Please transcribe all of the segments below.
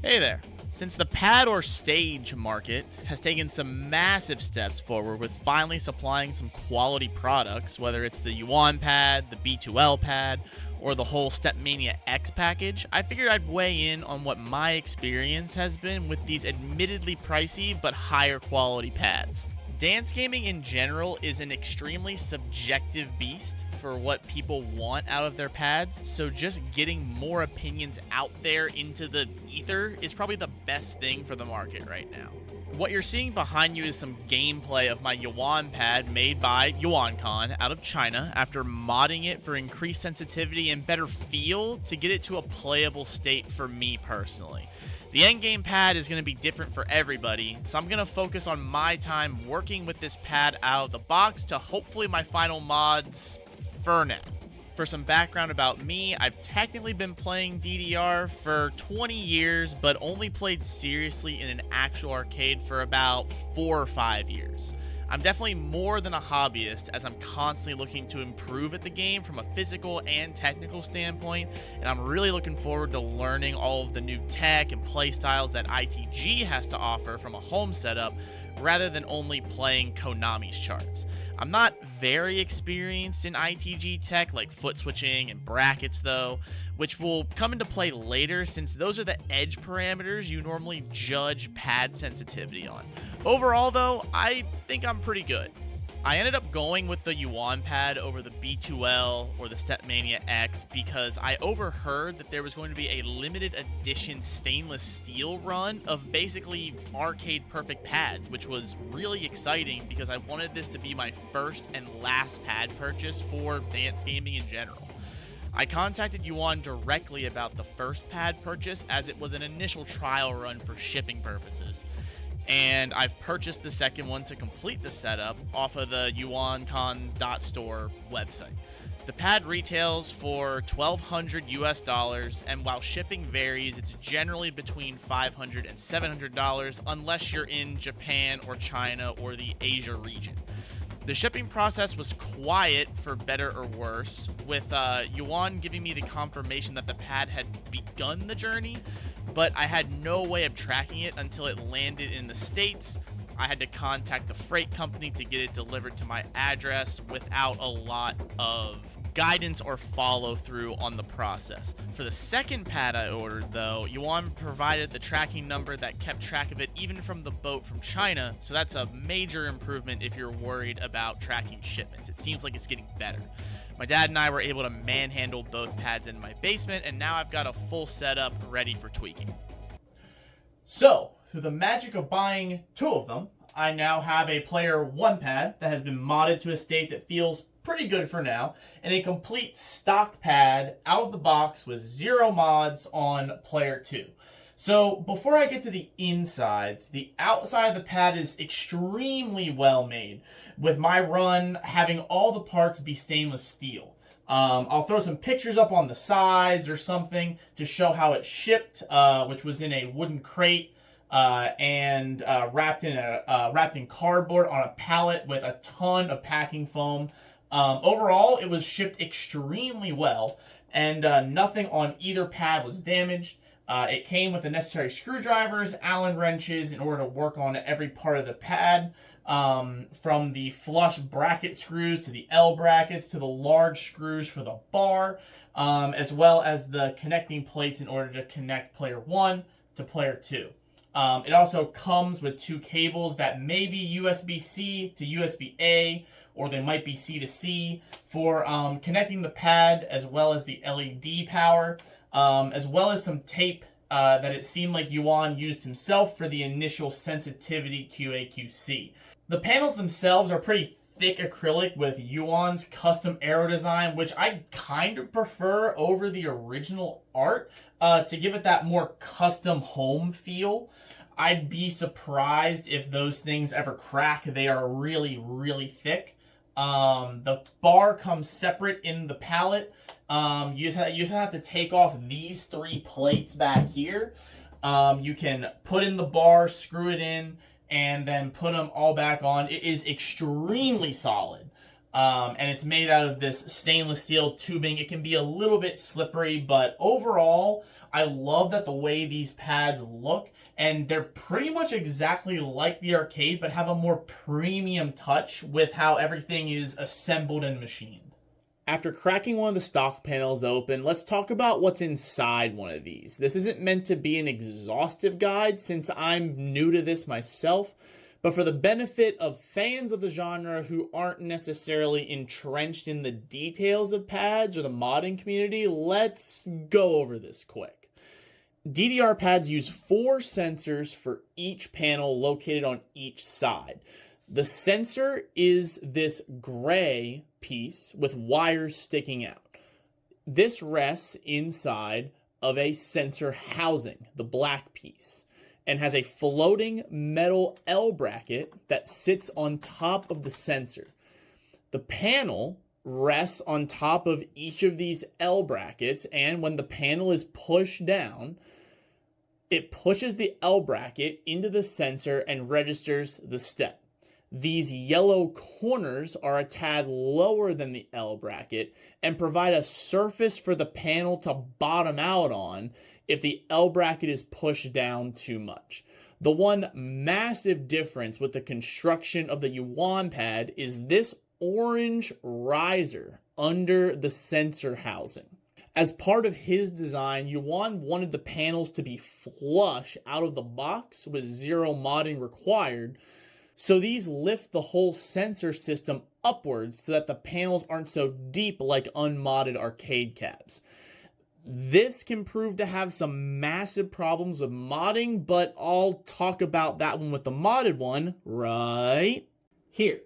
Hey there. Since the pad or stage market has taken some massive steps forward with finally supplying some quality products, whether it's the YuanPad, the B2L pad, or the whole Stepmania X package, I figured I'd weigh in on what my experience has been with these admittedly pricey but higher quality pads. Dance gaming in general is an extremely subjective beast for what people want out of their pads, so just getting more opinions out there into the ether is probably the best thing for the market right now. What you're seeing behind you is some gameplay of my YuanPad made by YuanCon out of China after modding it for increased sensitivity and better feel to get it to a playable state for me personally. The endgame pad is going to be different for everybody, so I'm going to focus on my time working with this pad out of the box to hopefully my final mods for now. For some background about me, I've technically been playing DDR for 20 years, but only played seriously in an actual arcade for about 4 or 5 years. I'm definitely more than a hobbyist, as I'm constantly looking to improve at the game from a physical and technical standpoint, and I'm really looking forward to learning all of the new tech and playstyles that ITG has to offer from a home setup, rather than only playing Konami's charts. I'm not very experienced in ITG tech like foot switching and brackets though, which will come into play later since those are the edge parameters you normally judge pad sensitivity on. Overall though, I think I'm pretty good. I ended up going with the YuanPad over the B2L or the Stepmania X because I overheard that there was going to be a limited edition stainless steel run of basically arcade perfect pads, which was really exciting because I wanted this to be my first and last pad purchase for dance gaming in general. I contacted Yuan directly about the first pad purchase as it was an initial trial run for shipping purposes. And I've purchased the second one to complete the setup off of the YuanCon.store website. The pad retails for $1,200 US, and while shipping varies, it's generally between $500 and $700 unless you're in Japan or China or the Asia region. The shipping process was quiet for better or worse, with Yuan giving me the confirmation that the pad had begun the journey, but I had no way of tracking it until it landed in the States. I had to contact the freight company to get it delivered to my address without a lot of guidance or follow through on the process. For the second pad I ordered though, Yuan provided the tracking number that kept track of it even from the boat from China, so that's a major improvement if you're worried about tracking shipments. It seems like it's getting better. My dad and I were able to manhandle both pads in my basement, and now I've got a full setup ready for tweaking. So, through the magic of buying 2 of them, I now have a Player 1 pad that has been modded to a state that feels pretty good for now, and a complete stock pad out of the box with 0 mods on Player 2. So, before I get to the insides, the outside of the pad is extremely well made, with my run having all the parts be stainless steel. I'll throw some pictures up on the sides or something to show how it shipped, which was in a wooden crate and wrapped in cardboard on a pallet with a ton of packing foam. Overall, it was shipped extremely well, and nothing on either pad was damaged. It came with the necessary screwdrivers, Allen wrenches in order to work on every part of the pad, from the flush bracket screws to the L brackets to the large screws for the bar, as well as the connecting plates in order to connect Player 1 to Player 2. It also comes with 2 cables that may be USB-C to USB-A, or they might be C to C for connecting the pad, as well as the LED power, as well as some tape that it seemed like Yuan used himself for the initial sensitivity QA/QC. The panels themselves are pretty thick acrylic with Yuan's custom aero design, which I kind of prefer over the original art to give it that more custom home feel. I'd be surprised if those things ever crack. They are really, really thick. The bar comes separate in the pallet. You just have to take off these 3 plates back here. You can put in the bar, screw it in, and then put them all back on. It is extremely solid. And it's made out of this stainless steel tubing. It can be a little bit slippery, but overall, I love that the way these pads look, and they're pretty much exactly like the arcade, but have a more premium touch with how everything is assembled and machined. After cracking one of the stock panels open, let's talk about what's inside one of these. This isn't meant to be an exhaustive guide since I'm new to this myself, but for the benefit of fans of the genre who aren't necessarily entrenched in the details of pads or the modding community, let's go over this quick. DDR pads use 4 sensors for each panel located on each side. The sensor is this gray piece with wires sticking out. This rests inside of a sensor housing, the black piece, and has a floating metal L bracket that sits on top of the sensor. The panel rests on top of each of these L brackets, and when the panel is pushed down, it pushes the L bracket into the sensor and registers the step. These yellow corners are a tad lower than the L bracket and provide a surface for the panel to bottom out on if the L bracket is pushed down too much. The one massive difference with the construction of the YuanPad is this orange riser under the sensor housing. As part of his design, Yuan wanted the panels to be flush out of the box with zero modding required, so these lift the whole sensor system upwards so that the panels aren't so deep like unmodded arcade cabs. This can prove to have some massive problems with modding, but I'll talk about that one with the modded one right here.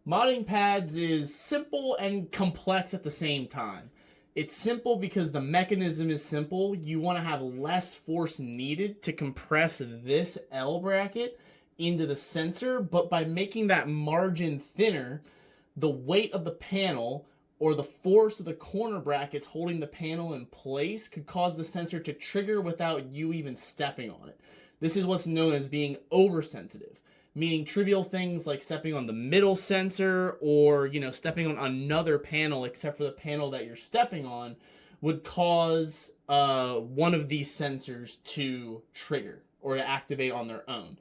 Modding pads is simple and complex at the same time. It's simple because the mechanism is simple. You want to have less force needed to compress this L bracket into the sensor, but by making that margin thinner, the weight of the panel or the force of the corner brackets holding the panel in place could cause the sensor to trigger without you even stepping on it. This is what's known as being oversensitive, meaning trivial things like stepping on the middle sensor or, stepping on another panel except for the panel that you're stepping on would cause one of these sensors to trigger or to activate on their own.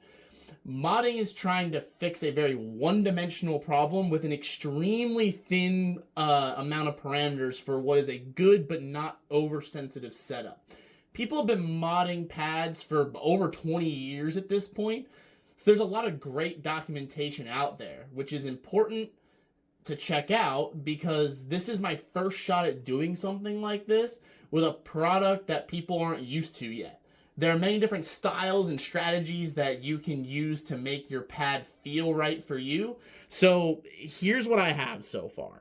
Modding is trying to fix a very one-dimensional problem with an extremely thin amount of parameters for what is a good but not oversensitive setup. People have been modding pads for over 20 years at this point, so there's a lot of great documentation out there, which is important to check out because this is my first shot at doing something like this with a product that people aren't used to yet. There are many different styles and strategies that you can use to make your pad feel right for you. So here's what I have so far.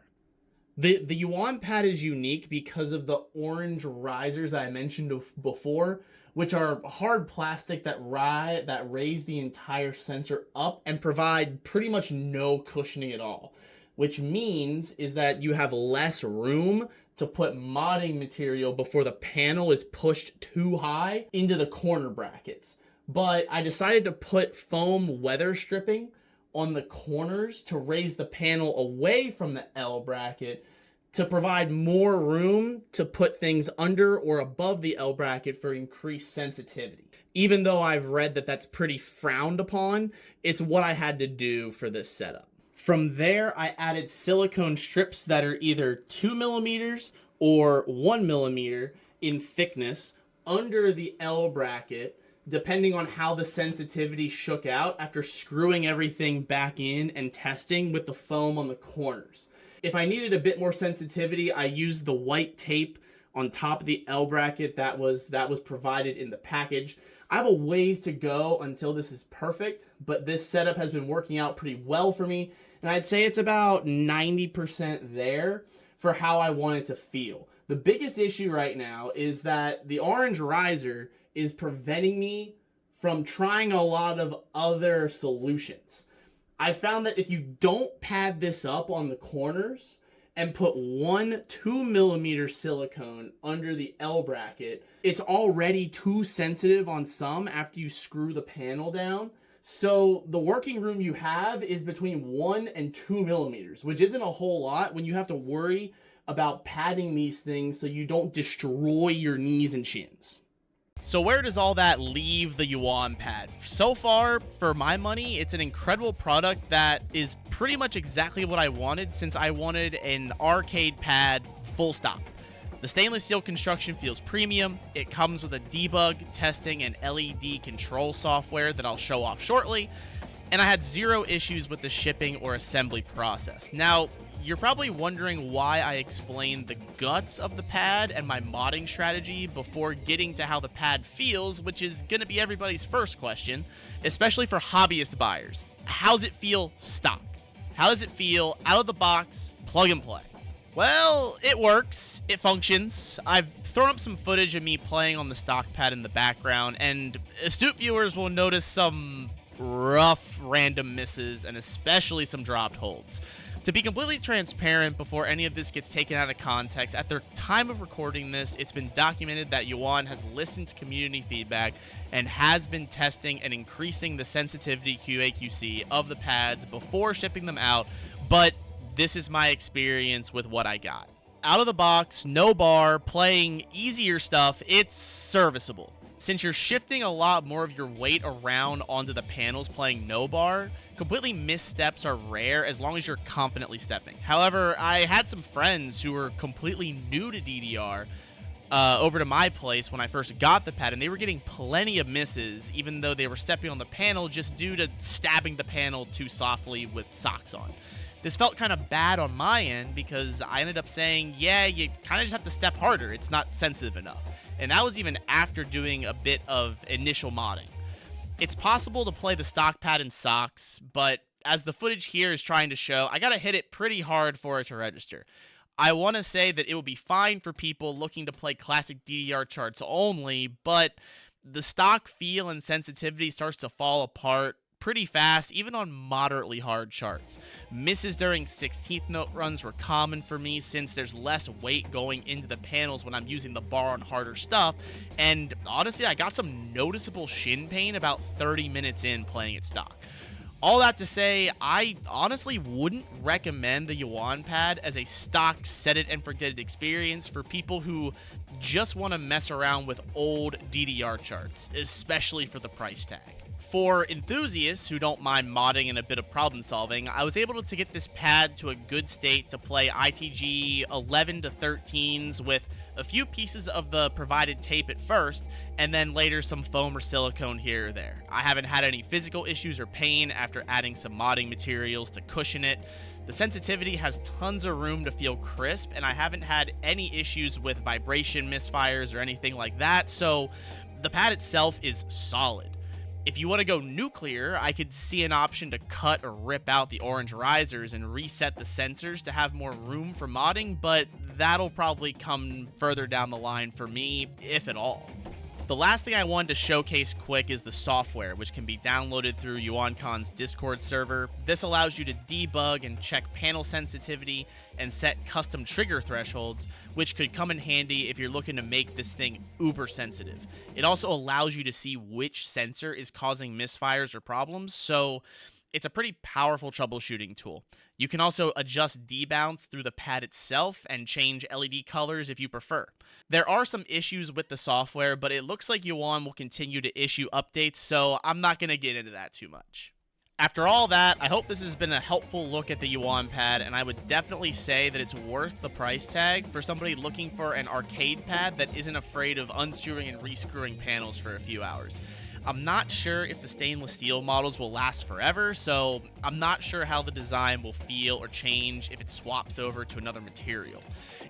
The YuanPad is unique because of the orange risers that I mentioned before, which are hard plastic that raise the entire sensor up and provide pretty much no cushioning at all, which means is that you have less room to put modding material before the panel is pushed too high into the corner brackets. But I decided to put foam weather stripping on the corners to raise the panel away from the L bracket to provide more room to put things under or above the L bracket for increased sensitivity. Even though I've read that that's pretty frowned upon, it's what I had to do for this setup. From there, I added silicone strips that are either 2 millimeters or 1 millimeter in thickness under the L bracket, depending on how the sensitivity shook out after screwing everything back in and testing with the foam on the corners. If I needed a bit more sensitivity, I used the white tape on top of the L bracket that was provided in the package. I have a ways to go until this is perfect, but this setup has been working out pretty well for me, and I'd say it's about 90% there for how I want it to feel. The biggest issue right now is that the orange riser is preventing me from trying a lot of other solutions. I found that if you don't pad this up on the corners and put 1 2 millimeter silicone under the L bracket, it's already too sensitive on some after you screw the panel down. So the working room you have is between 1 and 2 millimeters, which isn't a whole lot when you have to worry about padding these things so you don't destroy your knees and shins. So where does all that leave the YuanPad? So far, for my money, it's an incredible product that is pretty much exactly what I wanted, since I wanted an arcade pad full stop. The stainless steel construction feels premium. It comes with a debug, testing, and LED control software that I'll show off shortly. And I had zero issues with the shipping or assembly process. Now, you're probably wondering why I explained the guts of the pad and my modding strategy before getting to how the pad feels, which is going to be everybody's first question, especially for hobbyist buyers. How's it feel stock? How does it feel out of the box, plug and play? Well, it works. It functions. I've thrown up some footage of me playing on the stock pad in the background, and astute viewers will notice some rough random misses and especially some dropped holds. To be completely transparent, before any of this gets taken out of context, at the time of recording this, it's been documented that Yuan has listened to community feedback and has been testing and increasing the sensitivity QA/QC of the pads before shipping them out, but this is my experience with what I got. Out of the box, no bar, playing easier stuff, it's serviceable. Since you're shifting a lot more of your weight around onto the panels playing no bar, completely missed steps are rare as long as you're confidently stepping. However, I had some friends who were completely new to DDR over to my place when I first got the pad, and they were getting plenty of misses even though they were stepping on the panel just due to stabbing the panel too softly with socks on. This felt kind of bad on my end because I ended up saying, yeah, you kind of just have to step harder, it's not sensitive enough. And that was even after doing a bit of initial modding. It's possible to play the stock pad in socks, but as the footage here is trying to show, I gotta hit it pretty hard for it to register. I want to say that it will be fine for people looking to play classic DDR charts only, but the stock feel and sensitivity starts to fall apart pretty fast, even on moderately hard charts. Misses during 16th note runs were common for me since there's less weight going into the panels when I'm using the bar on harder stuff, and honestly, I got some noticeable shin pain about 30 minutes in playing it stock. All that to say, I honestly wouldn't recommend the YuanPad as a stock set it and forget it experience for people who just want to mess around with old DDR charts, especially for the price tag. For enthusiasts who don't mind modding and a bit of problem solving, I was able to get this pad to a good state to play ITG 11 to 13s with a few pieces of the provided tape at first, and then later some foam or silicone here or there. I haven't had any physical issues or pain after adding some modding materials to cushion it. The sensitivity has tons of room to feel crisp, and I haven't had any issues with vibration misfires or anything like that, so the pad itself is solid. If you want to go nuclear, I could see an option to cut or rip out the orange risers and reset the sensors to have more room for modding, but that'll probably come further down the line for me, if at all. The last thing I wanted to showcase quick is the software, which can be downloaded through YuanCon's Discord server. This allows you to debug and check panel sensitivity and set custom trigger thresholds, which could come in handy if you're looking to make this thing uber sensitive. It also allows you to see which sensor is causing misfires or problems, so it's a pretty powerful troubleshooting tool. You can also adjust debounce through the pad itself and change LED colors if you prefer. There are some issues with the software, but it looks like Yuan will continue to issue updates, so I'm not going to get into that too much. After all that, I hope this has been a helpful look at the YuanPad, and I would definitely say that it's worth the price tag for somebody looking for an arcade pad that isn't afraid of unscrewing and rescrewing panels for a few hours. I'm not sure if the stainless steel models will last forever, so I'm not sure how the design will feel or change if it swaps over to another material.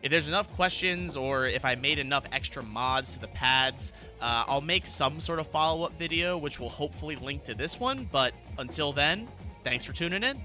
If there's enough questions or if I made enough extra mods to the pads, I'll make some sort of follow-up video which will hopefully link to this one, but until then, thanks for tuning in.